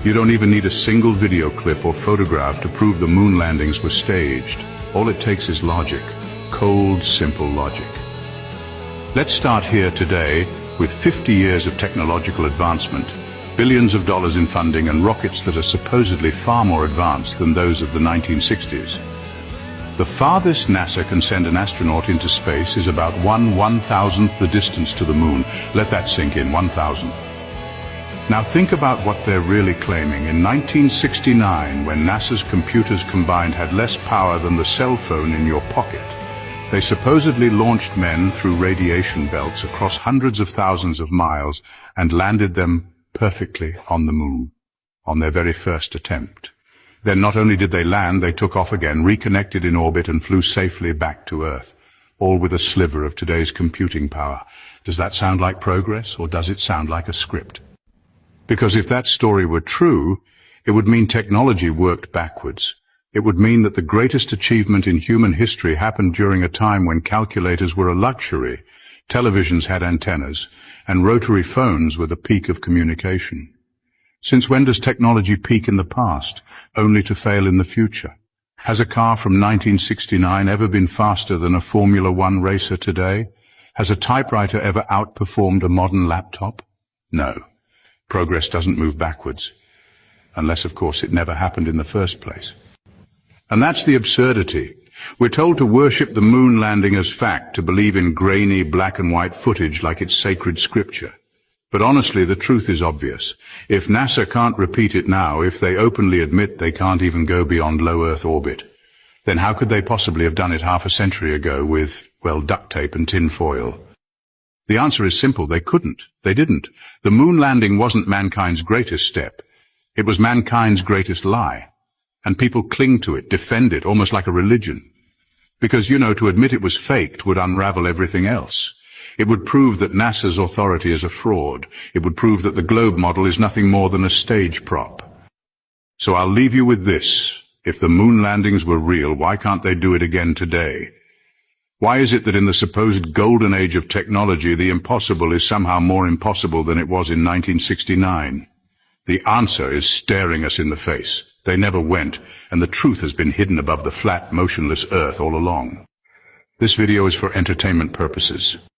You don't even need a single video clip or photograph to prove the moon landings were staged. All it takes is logic. Cold, simple logic. Let's start here today with 50 years of technological advancement, billions of dollars in funding and rockets that are supposedly far more advanced than those of the 1960s. The farthest NASA can send an astronaut into space is about 1/1000th the distance to the moon. Let that sink in, 1/1000th. Now think about what they're really claiming. In 1969, when NASA's computers combined had less power than the cell phone in your pocket, they supposedly launched men through radiation belts across hundreds of thousands of miles and landed them perfectly on the moon, on their very first attempt. Then not only did they land, they took off again, reconnected in orbit and flew safely back to Earth, all with a sliver of today's computing power. Does that sound like progress, or does it sound like a script? Because if that story were true, it would mean technology worked backwards. It would mean that the greatest achievement in human history happened during a time when calculators were a luxury, televisions had antennas, and rotary phones were the peak of communication. Since when does technology peak in the past, only to fail in the future? Has a car from 1969 ever been faster than a Formula One racer today? Has a typewriter ever outperformed a modern laptop? No. Progress doesn't move backwards. Unless, of course, it never happened in the first place. And that's the absurdity. We're told to worship the moon landing as fact, to believe in grainy black and white footage like it's sacred scripture. But honestly, the truth is obvious. If NASA can't repeat it now, if they openly admit they can't even go beyond low Earth orbit, then how could they possibly have done it half a century ago with, well, duct tape and tin foil? The answer is simple. They couldn't. They didn't. The moon landing wasn't mankind's greatest step. It was mankind's greatest lie. And people cling to it, defend it, almost like a religion. Because, to admit it was faked would unravel everything else. It would prove that NASA's authority is a fraud. It would prove that the globe model is nothing more than a stage prop. So I'll leave you with this. If the moon landings were real, why can't they do it again today? Why is it that in the supposed golden age of technology, the impossible is somehow more impossible than it was in 1969? The answer is staring us in the face. They never went, and the truth has been hidden above the flat, motionless Earth all along. This video is for entertainment purposes.